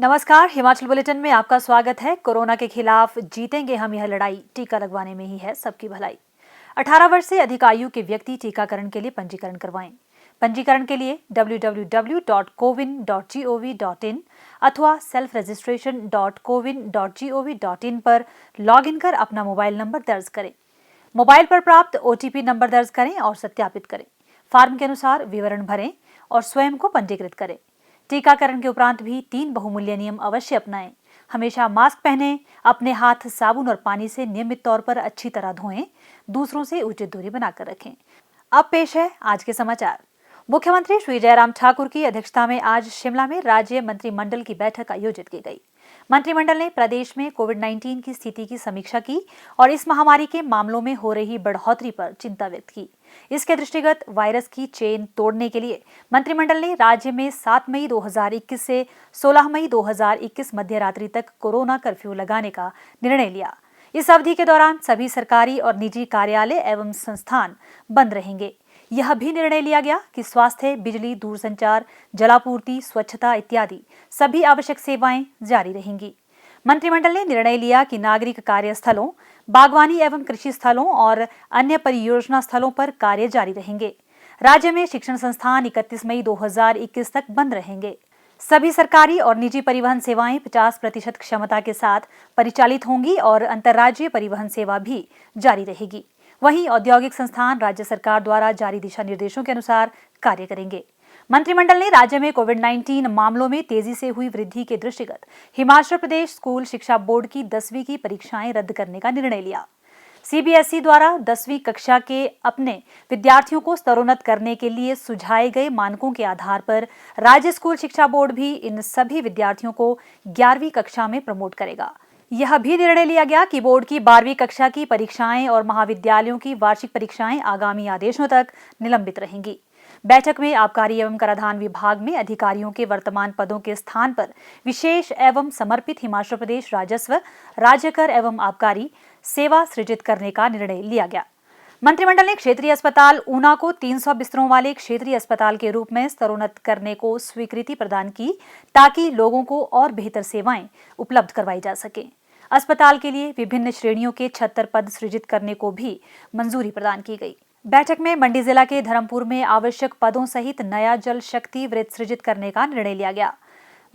नमस्कार, हिमाचल बुलेटिन में आपका स्वागत है। कोरोना के खिलाफ जीतेंगे हम यह लड़ाई, टीका लगवाने में ही है सबकी भलाई। 18 वर्ष से अधिक आयु के व्यक्ति टीकाकरण के लिए पंजीकरण करवाएं। पंजीकरण के लिए www.cowin.gov.in अथवा selfregistration.cowin.gov.in पर लॉगिन कर अपना मोबाइल नंबर दर्ज करें। मोबाइल पर प्राप्त OTP नंबर दर्ज करें और सत्यापित करें। फॉर्म के अनुसार विवरण भरें और स्वयं को पंजीकृत करें। टीकाकरण के उपरांत भी 3 बहुमूल्य नियम अवश्य अपनाएं। हमेशा मास्क पहनें, अपने हाथ साबुन और पानी से नियमित तौर पर अच्छी तरह धोएं, दूसरों से उचित दूरी बनाकर रखें। अब पेश है आज के समाचार। मुख्यमंत्री श्री जयराम ठाकुर की अध्यक्षता में आज शिमला में राज्य मंत्रिमंडल की बैठक आयोजित की गई। मंत्रिमंडल ने प्रदेश में कोविड-19 की स्थिति की समीक्षा की और इस महामारी के मामलों में हो रही बढ़ोतरी पर चिंता व्यक्त की। इसके दृष्टिगत वायरस की चेन तोड़ने के लिए मंत्रिमंडल ने राज्य में 7 मई 2021 से 16 मई 2021 मध्य रात्रि तक कोरोना कर्फ्यू लगाने का निर्णय लिया। इस अवधि के दौरान सभी सरकारी और निजी कार्यालय एवं संस्थान बंद रहेंगे। यह भी निर्णय लिया गया कि स्वास्थ्य, बिजली, दूरसंचार, जलापूर्ति, स्वच्छता इत्यादि सभी आवश्यक सेवाएं जारी रहेंगी। मंत्रिमंडल ने निर्णय लिया कि नागरिक कार्यस्थलों, बागवानी एवं कृषि स्थलों और अन्य परियोजना स्थलों पर कार्य जारी रहेंगे। राज्य में शिक्षण संस्थान 31 मई 2021 तक बंद रहेंगे। सभी सरकारी और निजी परिवहन सेवाएं 50% क्षमता के साथ परिचालित होंगी और अंतर्राज्यीय परिवहन सेवा भी जारी रहेगी। वहीं औद्योगिक संस्थान राज्य सरकार द्वारा जारी दिशा निर्देशों के अनुसार कार्य करेंगे। मंत्रिमंडल ने राज्य में कोविड-19 मामलों में तेजी से हुई वृद्धि के दृष्टिगत हिमाचल प्रदेश स्कूल शिक्षा बोर्ड की 10वीं की परीक्षाएं रद्द करने का निर्णय लिया। CBSE द्वारा 10वीं कक्षा के अपने विद्यार्थियों को स्तरोन्नत करने के लिए सुझाए गए मानकों के आधार पर राज्य स्कूल शिक्षा बोर्ड भी इन सभी विद्यार्थियों को 11वीं कक्षा में प्रमोट करेगा। यह भी निर्णय लिया गया कि बोर्ड की 12वीं कक्षा की परीक्षाएं और महाविद्यालयों की वार्षिक परीक्षाएं आगामी आदेशों तक निलंबित रहेंगी। बैठक में आबकारी एवं कराधान विभाग में अधिकारियों के वर्तमान पदों के स्थान पर विशेष एवं समर्पित हिमाचल प्रदेश राजस्व, राज्य कर एवं आबकारी सेवा सृजित करने का निर्णय लिया गया। मंत्रिमंडल ने क्षेत्रीय अस्पताल ऊना को 300 बिस्तरों वाले क्षेत्रीय अस्पताल के रूप में स्तरोन्नत करने को स्वीकृति प्रदान की ताकि लोगों को और बेहतर सेवाएं उपलब्ध करवाई जा सके। अस्पताल के लिए विभिन्न श्रेणियों के 76 पद सृजित करने को भी मंजूरी प्रदान की गई। बैठक में मंडी जिला के धर्मपुर में आवश्यक पदों सहित नया जल शक्ति वृत्त सृजित करने का निर्णय लिया गया।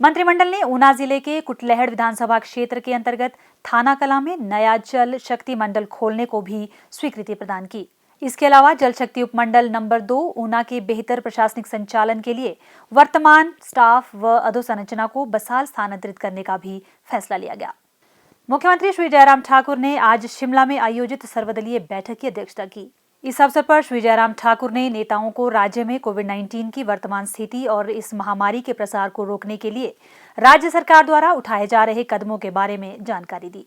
मंत्रिमंडल ने ऊना जिले के कुटलैहड़ विधानसभा क्षेत्र के अंतर्गत थाना कलां में नया जल शक्ति मंडल खोलने को भी स्वीकृति प्रदान की। इसके अलावा जल शक्ति उपमंडल नंबर 2 ऊना के बेहतर प्रशासनिक संचालन के लिए वर्तमान स्टाफ व अधोसंरचना को बसाल स्थानांतरित करने का भी फैसला लिया गया। मुख्यमंत्री श्री जयराम ठाकुर ने आज शिमला में आयोजित सर्वदलीय बैठक की अध्यक्षता की। इस अवसर पर श्री जयराम ठाकुर ने नेताओं को राज्य में कोविड-19 की वर्तमान स्थिति और इस महामारी के प्रसार को रोकने के लिए राज्य सरकार द्वारा उठाए जा रहे कदमों के बारे में जानकारी दी।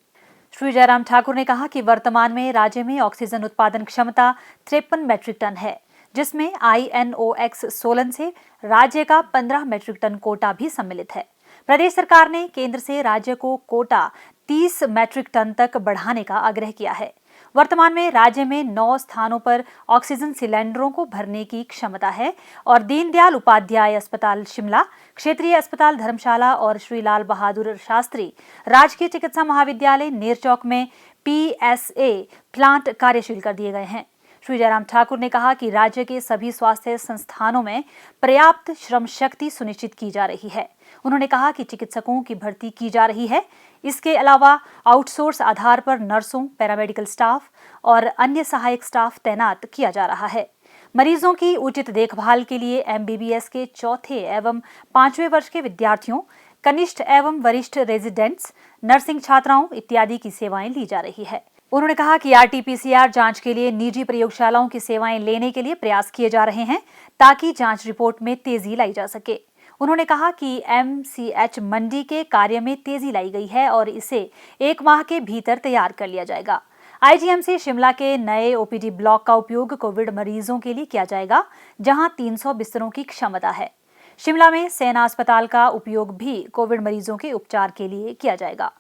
श्री जयराम ठाकुर ने कहा कि वर्तमान में राज्य में ऑक्सीजन उत्पादन क्षमता 53 मेट्रिक टन है, जिसमें INOX सोलन से राज्य का 15 मेट्रिक टन कोटा भी सम्मिलित है। प्रदेश सरकार ने केंद्र से राज्य को कोटा 30 मेट्रिक टन तक बढ़ाने का आग्रह किया है। वर्तमान में राज्य में 9 स्थानों पर ऑक्सीजन सिलेंडरों को भरने की क्षमता है और दीनदयाल उपाध्याय अस्पताल शिमला, क्षेत्रीय अस्पताल धर्मशाला और श्री लाल बहादुर शास्त्री राजकीय चिकित्सा महाविद्यालय नेरचौक में PSA प्लांट कार्यशील कर दिए गए हैं। श्री जयराम ठाकुर ने कहा कि राज्य के सभी स्वास्थ्य संस्थानों में पर्याप्त श्रम शक्ति सुनिश्चित की जा रही है। उन्होंने कहा कि चिकित्सकों की भर्ती की जा रही है। इसके अलावा आउटसोर्स आधार पर नर्सों, पैरामेडिकल स्टाफ और अन्य सहायक स्टाफ तैनात किया जा रहा है। मरीजों की उचित देखभाल के लिए MBBS के 4थे एवं 5वें वर्ष के विद्यार्थियों, कनिष्ठ एवं वरिष्ठ रेजिडेंट्स, नर्सिंग छात्राओं इत्यादि की सेवाएं ली जा रही है। उन्होंने कहा कि RT-PCR जांच के लिए निजी प्रयोगशालाओं की सेवाएं लेने के लिए प्रयास किए जा रहे हैं ताकि जांच रिपोर्ट में तेजी लाई जा सके। उन्होंने कहा कि MCH मंडी के कार्य में तेजी लाई गई है और इसे 1 माह के भीतर तैयार कर लिया जाएगा। IGMC शिमला के नए OPD ब्लॉक का उपयोग कोविड मरीजों के लिए किया जाएगा, जहां 300 बिस्तरों की क्षमता है। शिमला में सेना अस्पताल का उपयोग भी कोविड मरीजों के उपचार के लिए किया जाएगा।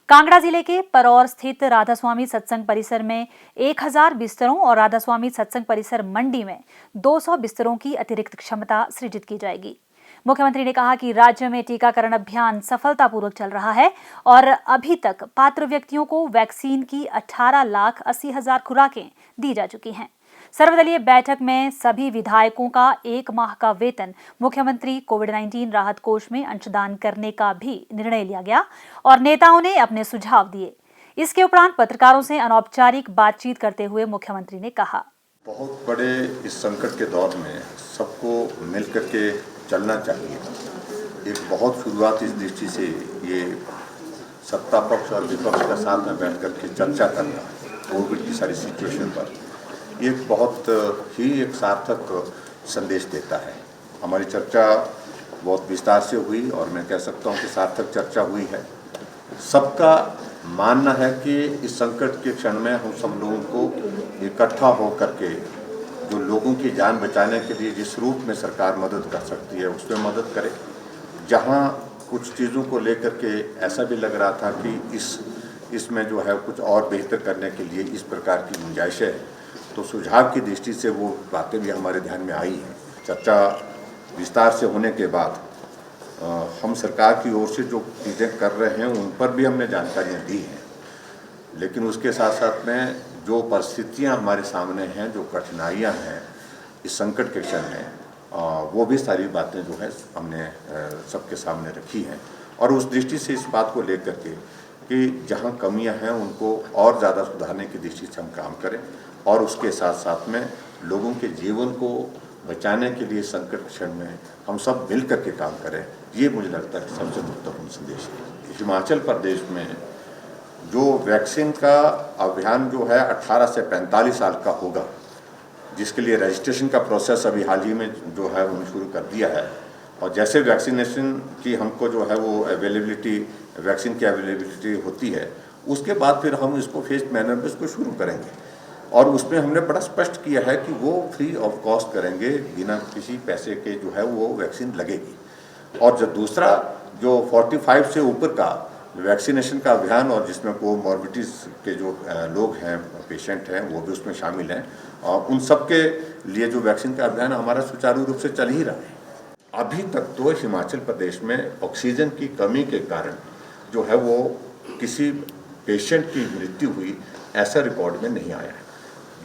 कांगड़ा जिले के परौर स्थित राधास्वामी सत्संग परिसर में 1000 बिस्तरों और राधास्वामी सत्संग परिसर मंडी में 200 बिस्तरों की अतिरिक्त क्षमता सृजित की जाएगी। मुख्यमंत्री ने कहा कि राज्य में टीकाकरण अभियान सफलतापूर्वक चल रहा है और अभी तक पात्र व्यक्तियों को वैक्सीन की 18,80,000 खुराकें दी जा चुकी हैं। सर्वदलीय बैठक में सभी विधायकों का 1 माह का वेतन मुख्यमंत्री कोविड-19 राहत कोष में अंशदान करने का भी निर्णय लिया गया और नेताओं ने अपने सुझाव दिए। इसके उपरांत पत्रकारों से अनौपचारिक बातचीत करते हुए मुख्यमंत्री ने कहा, बहुत बड़े इस संकट के दौर में सबको मिलकर के चलना चाहिए। एक बहुत शुरुआत इस दृष्टि से ये सत्ता पक्ष और विपक्ष का साथ में बैठ कर के चर्चा करना कोविड की सारी सिचुएशन पर एक बहुत ही एक सार्थक संदेश देता है। हमारी चर्चा बहुत विस्तार से हुई और मैं कह सकता हूँ कि सार्थक चर्चा हुई है। सबका मानना है कि इस संकट के क्षण में हम सब लोगों को इकट्ठा हो करके जो लोगों की जान बचाने के लिए जिस रूप में सरकार मदद कर सकती है उसमें मदद करे। जहाँ कुछ चीज़ों को लेकर के ऐसा भी लग रहा था कि इसमें जो है कुछ और बेहतर करने के लिए इस प्रकार की गुंजाइश है, तो सुझाव की दृष्टि से वो बातें भी हमारे ध्यान में आई हैं। चर्चा विस्तार से होने के बाद हम सरकार की ओर से जो चीज़ें कर रहे हैं उन पर भी हमने जानकारियाँ दी हैं, लेकिन उसके साथ साथ में जो परिस्थितियाँ हमारे सामने हैं, जो कठिनाइयाँ हैं इस संकट के क्षण में, वो भी सारी बातें जो है हमने सबके सामने रखी हैं और उस दृष्टि से इस बात को लेकर के कि जहाँ कमियाँ हैं उनको और ज़्यादा सुधारने की दृष्टि से हम काम करें और उसके साथ साथ में लोगों के जीवन को बचाने के लिए संकट क्षण में हम सब मिल करके काम करें। ये मुझे लगता है सबसे महत्वपूर्ण संदेश है। हिमाचल प्रदेश में जो वैक्सीन का अभियान जो है 18 से 45 साल का होगा, जिसके लिए रजिस्ट्रेशन का प्रोसेस अभी हाल ही में जो है उन्होंने शुरू कर दिया है और जैसे वैक्सीनेशन की हमको जो है वो वैक्सीन की अवेलेबिलिटी होती है उसके बाद फिर हम इसको फेस्ड मैनर में इसको शुरू करेंगे और उसमें हमने बड़ा स्पष्ट किया है कि वो फ्री ऑफ कॉस्ट करेंगे, बिना किसी पैसे के जो है वो वैक्सीन लगेगी। और जो दूसरा जो 45 से ऊपर का वैक्सीनेशन का अभियान और जिसमें कोमॉर्बिडिटीज़ के जो लोग हैं, पेशेंट हैं, वो भी उसमें शामिल हैं और उन सब के लिए जो वैक्सीन का अभियान हमारा सुचारू रूप से चल ही रहा है। अभी तक तो हिमाचल प्रदेश में ऑक्सीजन की कमी के कारण जो है वो किसी पेशेंट की मृत्यु हुई ऐसा रिकॉर्ड में नहीं आया है।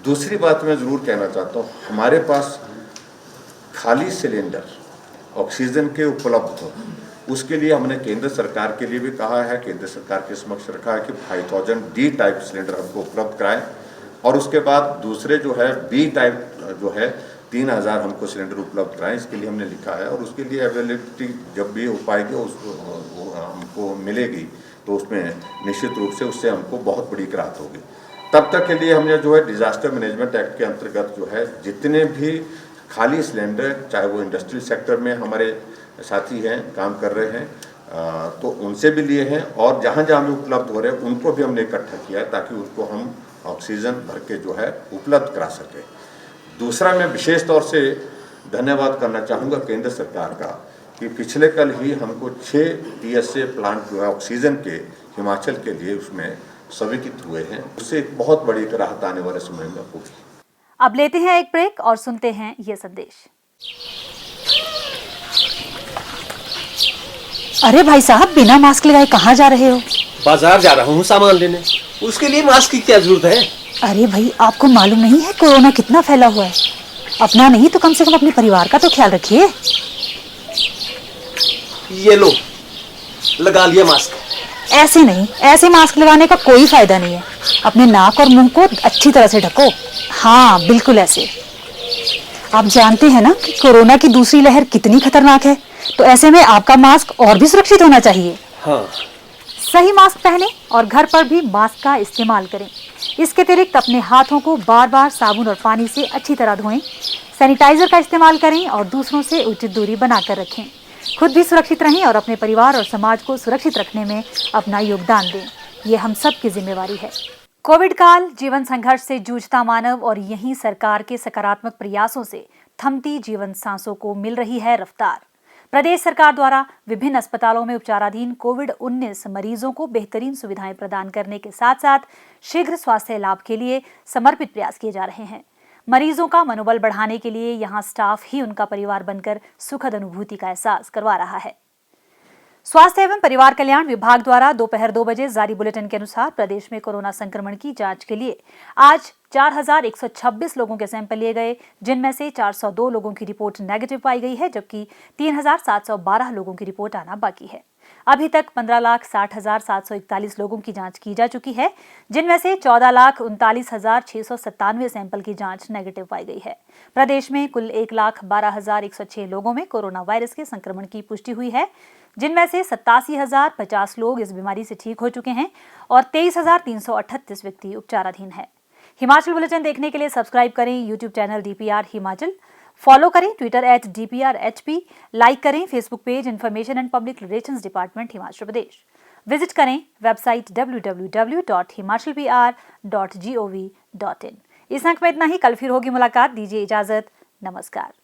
दूसरी बात मैं ज़रूर कहना चाहता हूँ, हमारे पास खाली सिलेंडर ऑक्सीजन के उपलब्ध हो, उसके लिए हमने केंद्र सरकार के लिए भी कहा है, केंद्र सरकार के समक्ष रखा है कि 5000 डी टाइप सिलेंडर हमको उपलब्ध कराएं और उसके बाद दूसरे जो है बी टाइप जो है 3000 हमको सिलेंडर उपलब्ध कराएं। इसके लिए हमने लिखा है और उसके लिए अवेलेबिलिटी जब भी हो पाएगी उसको हमको मिलेगी तो उसमें निश्चित रूप से उससे हमको बहुत बड़ी राहत होगी। तब तक के लिए हमने जो है डिजास्टर मैनेजमेंट एक्ट के अंतर्गत जो है जितने भी खाली सिलेंडर, चाहे वो इंडस्ट्रियल सेक्टर में हमारे साथी हैं, काम कर रहे हैं, तो उनसे भी लिए हैं और जहाँ जहाँ भी उपलब्ध हो रहे हैं उनको भी हमने इकट्ठा किया है ताकि उसको हम ऑक्सीजन भर के जो है उपलब्ध करा सकें। दूसरा, मैं विशेष तौर से धन्यवाद करना चाहूँगा केंद्र सरकार का कि पिछले कल ही हमको 6 TSA प्लांट जो है ऑक्सीजन के हिमाचल के लिए उसमें स्वीकृत हुए हैं। उससे एक बहुत बड़ी राहत आने वाले समय में होगी। अब लेते हैं एक ब्रेक और सुनते हैं ये संदेश। अरे भाई साहब, बिना मास्क लगाए कहाँ जा रहे हो? बाजार जा रहा हूँ सामान लेने, उसके लिए मास्क की क्या जरूरत है? अरे भाई, आपको मालूम नहीं है कोरोना कितना फैला हुआ है? अपना नहीं तो कम से कम अपने परिवार का तो ख्याल रखिए। ये लो, लगा लिया मास्क। ऐसे नहीं, ऐसे मास्क लगाने का कोई फायदा नहीं है। अपने नाक और मुंह को अच्छी तरह से ढको। हाँ, बिल्कुल ऐसे। आप जानते हैं ना कि कोरोना की दूसरी लहर कितनी खतरनाक है, तो ऐसे में आपका मास्क और भी सुरक्षित होना चाहिए। हाँ। सही मास्क पहने और घर पर भी मास्क का इस्तेमाल करें। इसके अतिरिक्त अपने हाथों को बार बार साबुन और पानी से अच्छी तरह धोएं, सैनिटाइजर का इस्तेमाल करें और दूसरों से उचित दूरी बनाकर रखें। खुद भी सुरक्षित रहें और अपने परिवार और समाज को सुरक्षित रखने में अपना योगदान दें। ये हम सब की जिम्मेवारी है। कोविड काल जीवन संघर्ष से जूझता मानव और यहीं सरकार के सकारात्मक प्रयासों से थमती जीवन सांसों को मिल रही है रफ्तार। प्रदेश सरकार द्वारा विभिन्न अस्पतालों में उपचाराधीन कोविड-19 मरीजों को बेहतरीन सुविधाएं प्रदान करने के साथ साथ शीघ्र स्वास्थ्य लाभ के लिए समर्पित प्रयास किए जा रहे हैं। मरीजों का मनोबल बढ़ाने के लिए यहां स्टाफ ही उनका परिवार बनकर सुखद अनुभूति का एहसास करवा रहा है। स्वास्थ्य एवं परिवार कल्याण विभाग द्वारा दोपहर 2 बजे जारी बुलेटिन के अनुसार प्रदेश में कोरोना संक्रमण की जांच के लिए आज 4,126 लोगों के सैंपल लिए गए, जिनमें से 402 लोगों की रिपोर्ट नेगेटिव पाई गई है, जबकि 3,712 लोगों की रिपोर्ट आना बाकी है। अभी तक 15,60,741 लोगों की जांच की जा चुकी है, जिनमें से 14,39,697 सैंपल की जांच नेगेटिव पाई गई है। प्रदेश में कुल 1,12,106 लोगों में कोरोना वायरस के संक्रमण की पुष्टि हुई है, जिनमें से 87,050 लोग इस बीमारी से ठीक हो चुके हैं और 23,338 व्यक्ति उपचाराधीन हैं। हिमाचल बुलेटिन देखने के लिए सब्सक्राइब करें YouTube channel DPR Himachal, follow करें ट्विटर @DPRHP, लाइक करें Facebook page information and public relations department Himachal Pradesh, visit करें वेबसाइट www.himachalpr.gov.in। इस अंक में इतना ही, कल फिर होगी मुलाकात, दीजिए इजाजत, नमस्कार।